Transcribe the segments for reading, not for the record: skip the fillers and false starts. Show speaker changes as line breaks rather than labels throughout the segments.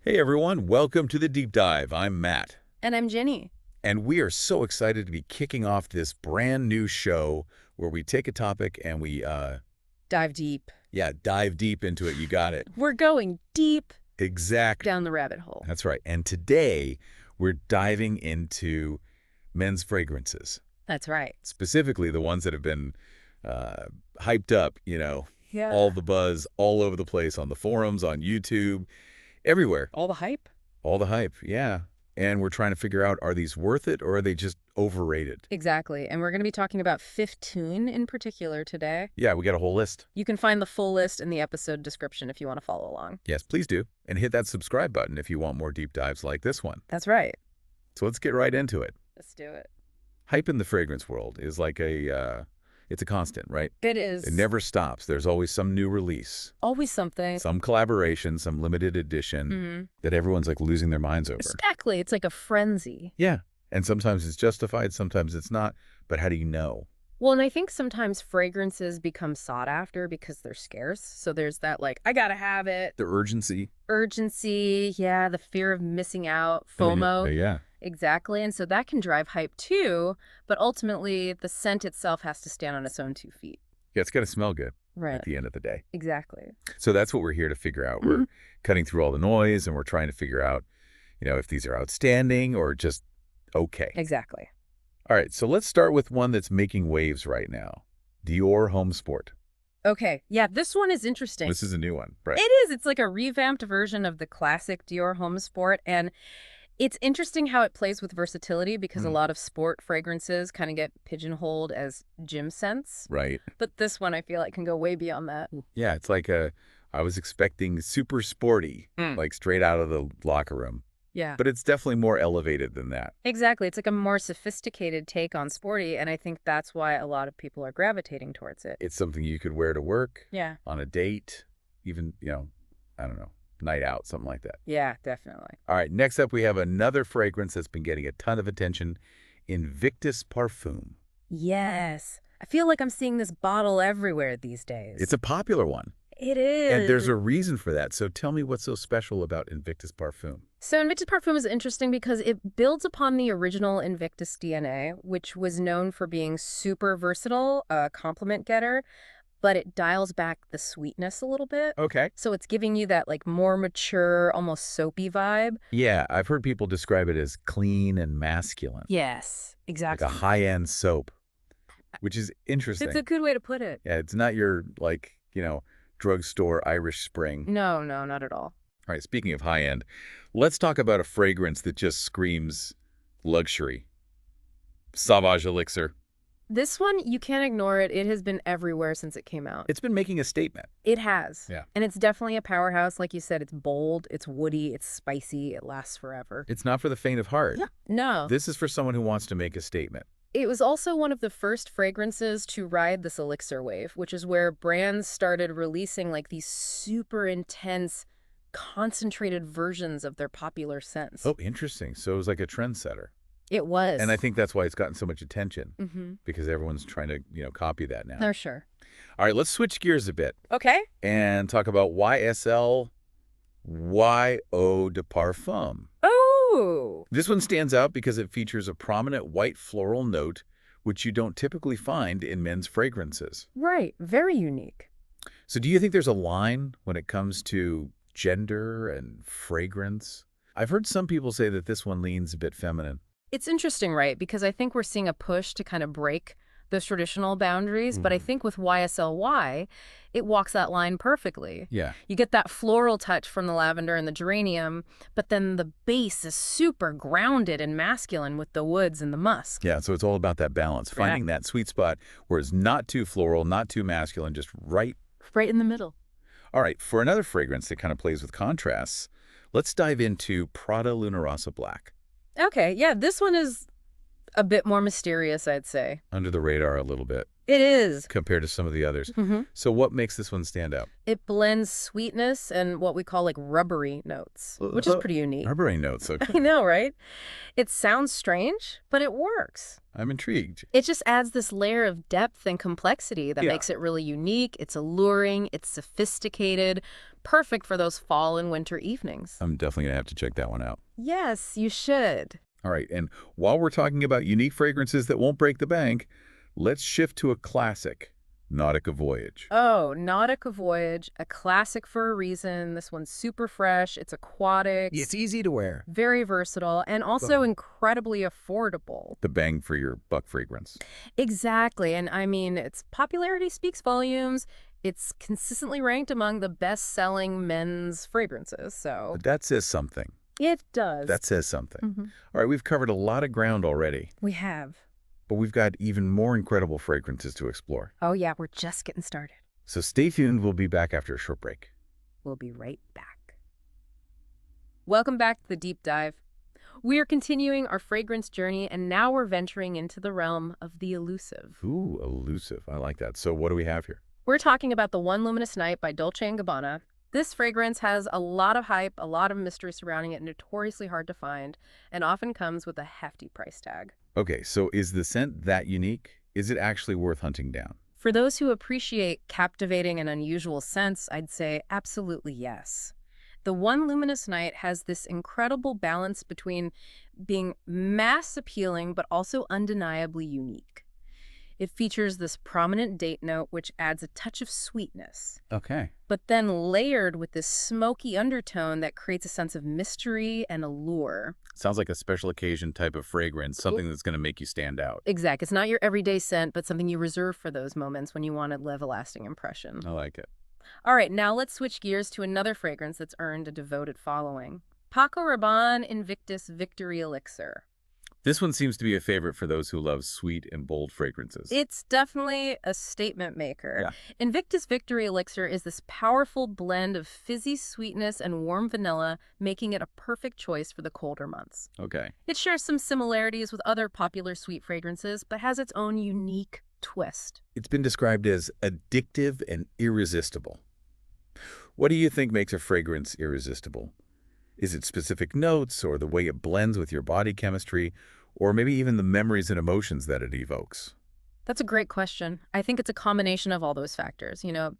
Hey everyone, welcome to the Deep Dive. I'm Matt.
And I'm Jenny.
And we are so excited to be kicking off this brand new show where we take a topic and we,
Dive deep.
dive deep into it. You got it.
We're going deep
Exactly.
down the rabbit hole.
That's right. And today we're diving into men's fragrances.
That's right.
Specifically the ones that have been hyped up, all the buzz all over the place on the forums, on YouTube, everywhere.
All the hype?
All the hype, yeah. And we're trying to figure out, are these worth it or are they just overrated?
Exactly. And we're going to be talking about 15 in particular today.
Yeah, we got a whole list.
You can find the full list in the episode description if you want to follow along.
Yes, please do. And hit that subscribe button if you want more deep dives like this one.
That's right.
So let's get right into it.
Let's do it.
Hype in the fragrance world is like it's a constant, right?
It is.
It never stops. There's always some new release.
Always something.
Some collaboration, some limited edition that everyone's like losing their minds over.
Exactly. It's like a frenzy.
Yeah. And sometimes it's justified, sometimes it's not. But how do you know?
Well, and I think sometimes fragrances become sought after because they're scarce. So there's that like, I gotta have it.
The urgency.
Urgency, yeah, the fear of missing out, FOMO.
Yeah.
Exactly. And so that can drive hype too, but ultimately the scent itself has to stand on its own 2 feet.
Yeah, it's got to smell good
Right.
at the end of the day.
Exactly.
So that's what we're here to figure out. We're cutting through all the noise and we're trying to figure out, if these are outstanding or just okay.
Exactly.
All right, so let's start with one that's making waves right now. Dior Homme Sport.
Okay. Yeah, this one is interesting.
This is a new one, right?
It is. It's like a revamped version of the classic Dior Homme Sport. And it's interesting how it plays with versatility because a lot of sport fragrances kind of get pigeonholed as gym scents.
Right.
But this one I feel like can go way beyond that.
Yeah, it's like I was expecting super sporty, like straight out of the locker room.
Yeah.
But it's definitely more elevated than that.
Exactly. It's like a more sophisticated take on sporty, and I think that's why a lot of people are gravitating towards it.
It's something you could wear to work,
Yeah.
on a date, even, I don't know, night out, something like that.
Yeah, definitely.
All right, next up we have another fragrance that's been getting a ton of attention, Invictus Parfum.
Yes. I feel like I'm seeing this bottle everywhere these days.
It's a popular one.
It is.
And there's a reason for that. So tell me what's so special about Invictus Parfum.
So Invictus Parfum is interesting because it builds upon the original Invictus DNA, which was known for being super versatile, a compliment getter, but it dials back the sweetness a little bit.
Okay.
So it's giving you that like more mature, almost soapy vibe.
Yeah, I've heard people describe it as clean and masculine.
Yes, exactly.
Like a high-end soap, which is interesting.
It's a good way to put it.
Yeah, it's not your, drugstore Irish Spring.
No, not at all.
All right, speaking of high-end, let's talk about a fragrance that just screams luxury. Sauvage Elixir.
This one, you can't ignore it. It has been everywhere since it came out.
It's been making a statement.
It has.
Yeah.
And it's definitely a powerhouse. Like you said, it's bold, it's woody, it's spicy, it lasts forever.
It's not for the faint of heart.
Yeah. No.
This is for someone who wants to make a statement.
It was also one of the first fragrances to ride this elixir wave, which is where brands started releasing like these super intense, concentrated versions of their popular scents.
Oh, interesting. So it was like a trendsetter.
It was.
And I think that's why it's gotten so much attention, because everyone's trying to, copy that now.
Oh, sure.
All right, let's switch gears a bit
Okay.
and talk about YSL Y Le Parfum.
Oh!
This one stands out because it features a prominent white floral note, which you don't typically find in men's fragrances.
Right. Very unique.
So do you think there's a line when it comes to gender and fragrance? I've heard some people say that this one leans a bit feminine.
It's interesting, right? Because I think we're seeing a push to kind of break those traditional boundaries, but I think with YSL it walks that line perfectly.
Yeah.
You get that floral touch from the lavender and the geranium, but then the base is super grounded and masculine with the woods and the musk.
Yeah, so it's all about that balance, finding that sweet spot where it's not too floral, not too masculine, just right.
Right in the middle.
All right, for another fragrance that kind of plays with contrasts, let's dive into Prada Rossa Black.
Okay, yeah, this one is A bit more mysterious, I'd say.
Under the radar a little bit.
It is.
Compared to some of the others. So what makes this one stand out?
It blends sweetness and what we call like rubbery notes, which is pretty unique.
Rubbery notes, okay.
I know, right? It sounds strange, but it works.
I'm intrigued.
It just adds this layer of depth and complexity that makes it really unique. It's alluring. It's sophisticated. Perfect for those fall and winter evenings.
I'm definitely going to have to check that one out.
Yes, you should.
All right, and while we're talking about unique fragrances that won't break the bank, let's shift to a classic, Nautica Voyage.
Oh, Nautica Voyage, a classic for a reason. This one's super fresh. It's aquatic.
It's easy to wear.
Very versatile, and also incredibly affordable.
The bang for your buck fragrance.
Exactly, and I mean, its popularity speaks volumes. It's consistently ranked among the best-selling men's fragrances, so...
But that says something.
It does.
That says something. All right, we've covered a lot of ground already.
We have.
But we've got even more incredible fragrances to explore.
Oh yeah, we're just getting started.
So stay tuned. We'll be back after a short break.
We'll be right back. Welcome back to The Deep Dive. We are continuing our fragrance journey, and now we're venturing into the realm of the elusive.
Ooh, elusive. I like that. So what do we have here?
We're talking about the One Luminous Night by Dolce & Gabbana. This fragrance has a lot of hype, a lot of mystery surrounding it, notoriously hard to find, and often comes with a hefty price tag.
Okay, so is the scent that unique? Is it actually worth hunting down?
For those who appreciate captivating and unusual scents, I'd say absolutely yes. The One Luminous Night has this incredible balance between being mass appealing but also undeniably unique. It features this prominent date note, which adds a touch of sweetness.
Okay.
But then layered with this smoky undertone that creates a sense of mystery and allure.
Sounds like a special occasion type of fragrance, something that's going to make you stand out.
Exactly. It's not your everyday scent, but something you reserve for those moments when you want to leave a lasting impression.
I like it.
All right, now let's switch gears to another fragrance that's earned a devoted following. Paco Rabanne Invictus Victory Elixir.
This one seems to be a favorite for those who love sweet and bold fragrances.
It's definitely a statement maker.
Yeah.
Invictus Victory Elixir is this powerful blend of fizzy sweetness and warm vanilla, making it a perfect choice for the colder months.
Okay.
It shares some similarities with other popular sweet fragrances, but has its own unique twist.
It's been described as addictive and irresistible. What do you think makes a fragrance irresistible? Is it specific notes, or the way it blends with your body chemistry, or maybe even the memories and emotions that it evokes?
That's a great question. I think it's a combination of all those factors. You know,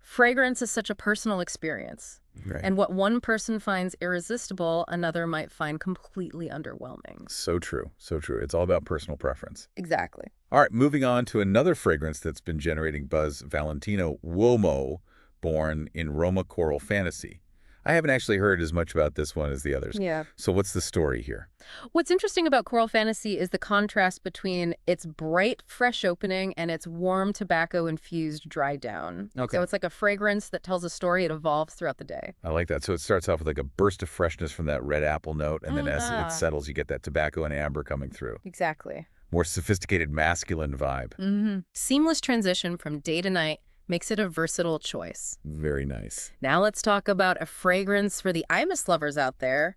fragrance is such a personal experience.
Right.
And what one person finds irresistible, another might find completely underwhelming.
So true. So true. It's all about personal preference.
Exactly.
All right, moving on to another fragrance that's been generating buzz, Valentino Uomo, born in Roma Coral Fantasy. I haven't actually heard as much about this one as the others.
Yeah.
So what's the story here?
What's interesting about Coral Fantasy is the contrast between its bright, fresh opening and its warm tobacco-infused dry down.
Okay.
So it's like a fragrance that tells a story. It evolves throughout the day.
I like that. So it starts off with like a burst of freshness from that red apple note, and then as it settles, you get that tobacco and amber coming through.
Exactly.
More sophisticated masculine vibe.
Seamless transition from day to night makes it a versatile choice.
Very nice.
Now let's talk about a fragrance for the Iris lovers out there.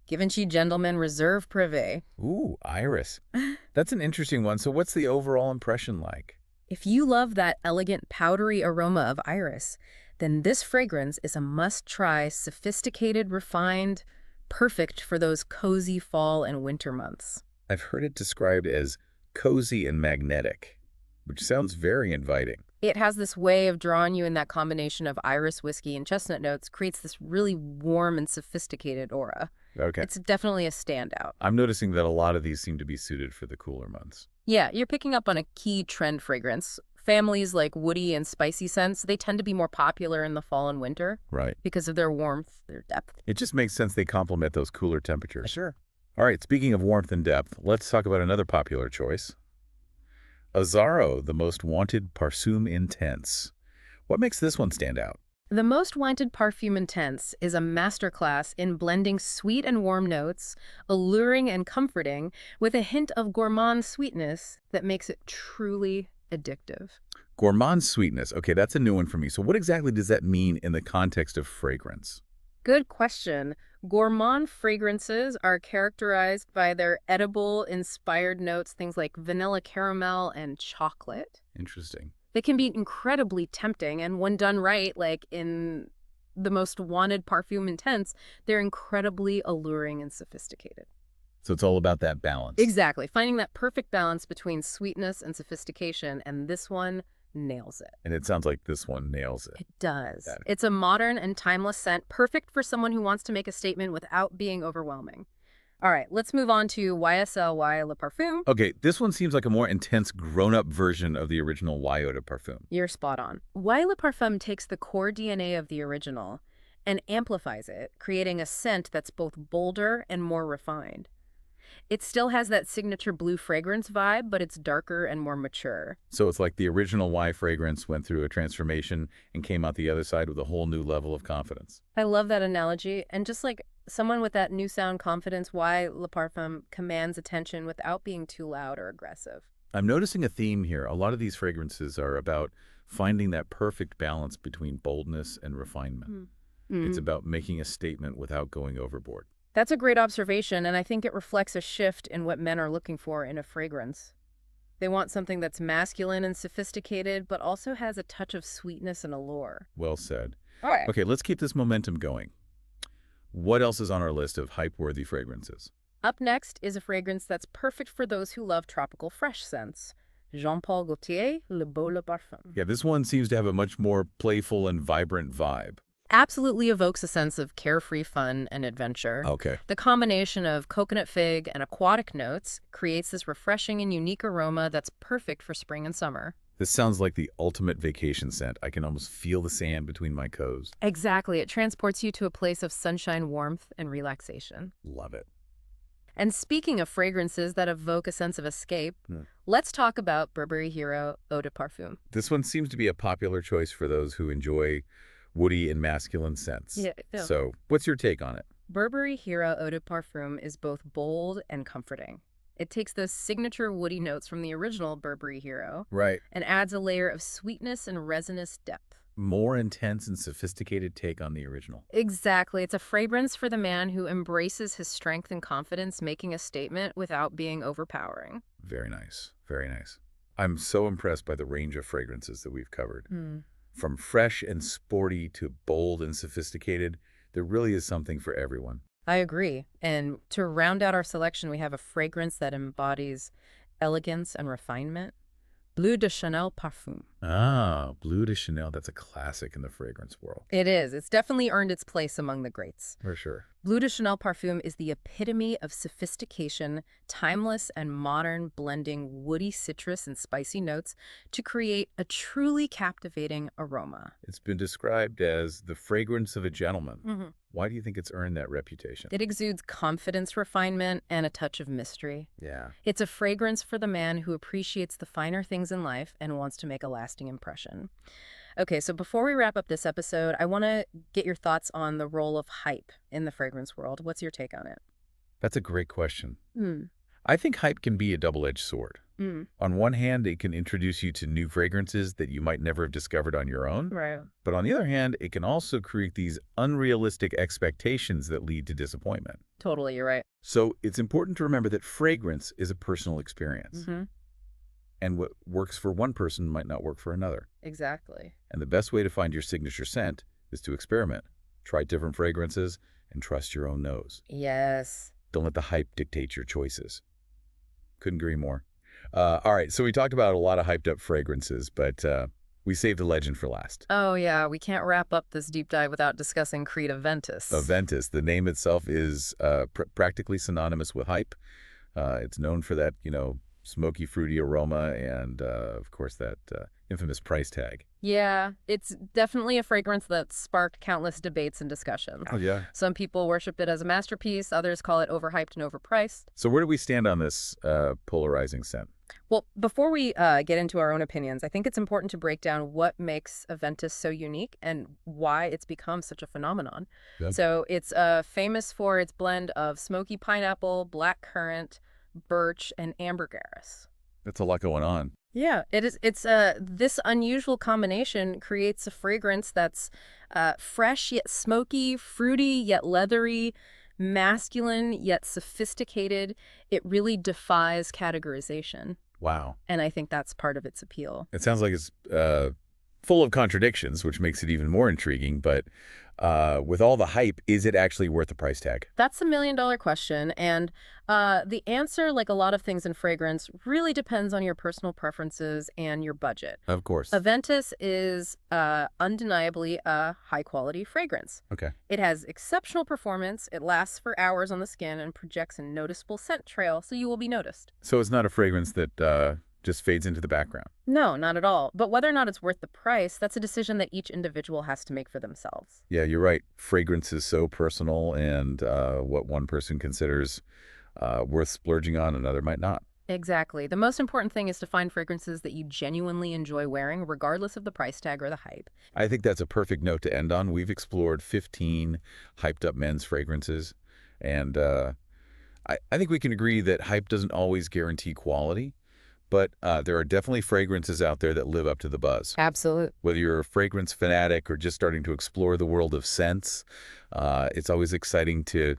Givenchy Gentleman Reserve Privée.
Ooh, iris. That's an interesting one. So what's the overall impression like?
If you love that elegant powdery aroma of iris, then this fragrance is a must-try, sophisticated, refined, perfect for those cozy fall and winter months.
I've heard it described as cozy and magnetic, which sounds very inviting.
It has this way of drawing you in. That combination of iris whiskey and chestnut notes creates this really warm and sophisticated aura.
Okay.
It's definitely a standout.
I'm noticing that a lot of these seem to be suited for the cooler months.
Yeah, you're picking up on a key trend fragrance. Families like woody and spicy scents, they tend to be more popular in the fall and winter.
Right.
Because of their warmth, their depth.
It just makes sense they complement those cooler temperatures.
Sure.
All right, speaking of warmth and depth, let's talk about another popular choice. Azzaro, the Most Wanted Parfum Intense. What makes this one stand out?
The Most Wanted Parfum Intense is a masterclass in blending sweet and warm notes, alluring and comforting, with a hint of gourmand sweetness that makes it truly addictive.
Gourmand sweetness. Okay, that's a new one for me. So what exactly does that mean in the context of fragrance?
Good question. Gourmand fragrances are characterized by their edible-inspired notes, things like vanilla caramel and chocolate.
Interesting.
They can be incredibly tempting, and when done right, like in the most wanted Parfum Intense, they're incredibly alluring and sophisticated.
So it's all about that balance.
Exactly. Finding that perfect balance between sweetness and sophistication, and this one nails it.
And it sounds like this one nails it.
It does.
Got it.
It's a modern and timeless scent, perfect for someone who wants to make a statement without being overwhelming. All right, let's move on to YSL Y Le Parfum.
Okay, this one seems like a more intense, grown-up version of the original Y Le Parfum.
You're spot on. Y Le Parfum takes the core DNA of the original and amplifies it, creating a scent that's both bolder and more refined. It still has that signature blue fragrance vibe, but it's darker and more mature.
So it's like the original Y fragrance went through a transformation and came out the other side with a whole new level of confidence.
I love that analogy. And just like someone with that new sound confidence, Y Le Parfum commands attention without being too loud or aggressive.
I'm noticing a theme here. A lot of these fragrances are about finding that perfect balance between boldness and refinement. It's about making a statement without going overboard.
That's a great observation, and I think it reflects a shift in what men are looking for in a fragrance. They want something that's masculine and sophisticated, but also has a touch of sweetness and allure.
Well said.
All right.
Okay, let's keep this momentum going. What else is on our list of hype-worthy fragrances?
Up next is a fragrance that's perfect for those who love tropical fresh scents. Jean-Paul Gaultier, Le Beau Le Parfum.
Yeah, this one seems to have a much more playful and vibrant vibe.
Absolutely evokes a sense of carefree fun and adventure.
Okay.
The combination of coconut fig and aquatic notes creates this refreshing and unique aroma that's perfect for spring and summer.
This sounds like the ultimate vacation scent. I can almost feel the sand between my toes.
Exactly. It transports you to a place of sunshine, warmth, and relaxation.
Love it.
And speaking of fragrances that evoke a sense of escape, let's talk about Burberry Hero Eau de Parfum.
This one seems to be a popular choice for those who enjoy woody and masculine scents.
Yeah.
So what's your take on it?
Burberry Hero Eau de Parfum is both bold and comforting. It takes those signature woody notes from the original Burberry Hero
Right.
and adds a layer of sweetness and resinous depth.
More intense and sophisticated take on the original.
Exactly. It's a fragrance for the man who embraces his strength and confidence, making a statement without being overpowering.
Very nice. Very nice. I'm so impressed by the range of fragrances that we've covered. From fresh and sporty to bold and sophisticated, there really is something for everyone.
I agree. And to round out our selection, we have a fragrance that embodies elegance and refinement. Bleu de Chanel Parfum.
Ah, Bleu de Chanel. That's a classic in the fragrance world.
It is. It's definitely earned its place among the greats.
For sure.
Bleu de Chanel Parfum is the epitome of sophistication, timeless and modern, blending woody citrus and spicy notes to create a truly captivating aroma.
It's been described as the fragrance of a gentleman. Why do you think it's earned that reputation?
It exudes confidence, refinement, and a touch of mystery.
Yeah.
It's a fragrance for the man who appreciates the finer things in life and wants to make a lasting impression. Okay, so before we wrap up this episode, I want to get your thoughts on the role of hype in the fragrance world. What's your take on it?
That's a great question. I think hype can be a double-edged sword. On one hand, it can introduce you to new fragrances that you might never have discovered on your own.
Right.
But on the other hand, it can also create these unrealistic expectations that lead to disappointment.
Totally, you're right.
So it's important to remember that fragrance is a personal experience. And what works for one person might not work for another.
Exactly.
And the best way to find your signature scent is to experiment. Try different fragrances and trust your own nose.
Yes.
Don't let the hype dictate your choices. Couldn't agree more. All right, so we talked about a lot of hyped up fragrances, but we saved the legend for last.
Oh, yeah. We can't wrap up this deep dive without discussing Creed Aventus.
Aventus. The name itself is practically synonymous with hype. It's known for that, smoky, fruity aroma and, of course, that infamous price tag.
Yeah, it's definitely a fragrance that sparked countless debates and discussions.
Oh, yeah.
Some people worship it as a masterpiece. Others call it overhyped and overpriced.
So where do we stand on this polarizing scent?
Well, before we get into our own opinions, I think it's important to break down what makes Aventus so unique and why it's become such a phenomenon.
Yep.
So it's famous for its blend of smoky pineapple, black currant, birch, and ambergris.
That's a lot going on.
Yeah, it is. It's this unusual combination creates a fragrance that's fresh yet smoky, fruity yet leathery, masculine yet sophisticated. It really defies categorization,
Wow.
and I think that's part of its appeal.
It sounds like it's full of contradictions, which makes it even more intriguing. But with all the hype, is it actually worth the price tag?
That's a million-dollar question, and the answer, like a lot of things in fragrance, really depends on your personal preferences and your budget.
Of course.
Aventus is undeniably a high-quality fragrance.
Okay.
It has exceptional performance, it lasts for hours on the skin, and projects a noticeable scent trail, so you will be noticed.
So it's not a fragrance that just fades into the background.
No, not at all. But whether or not it's worth the price, that's a decision that each individual has to make for themselves.
Yeah, you're right. Fragrance is so personal, and what one person considers worth splurging on, another might not.
Exactly. The most important thing is to find fragrances that you genuinely enjoy wearing, regardless of the price tag or the hype.
I think that's a perfect note to end on. We've explored 15 hyped up men's fragrances, and I think we can agree that hype doesn't always guarantee quality, but there are definitely fragrances out there that live up to the buzz.
Absolutely.
Whether you're a fragrance fanatic or just starting to explore the world of scents, it's always exciting to,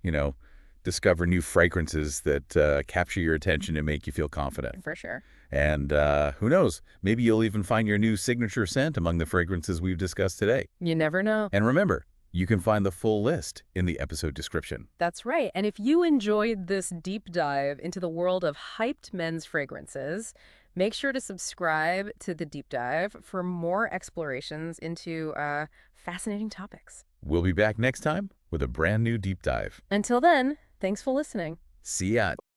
you know, discover new fragrances that capture your attention and make you feel confident.
For sure.
And who knows, maybe you'll even find your new signature scent among the fragrances we've discussed today.
You never know.
And remember, you can find the full list in the episode description.
That's right. And if you enjoyed this deep dive into the world of hyped men's fragrances, make sure to subscribe to the deep dive for more explorations into fascinating topics.
We'll be back next time with a brand new deep dive.
Until then, thanks for listening.
See ya.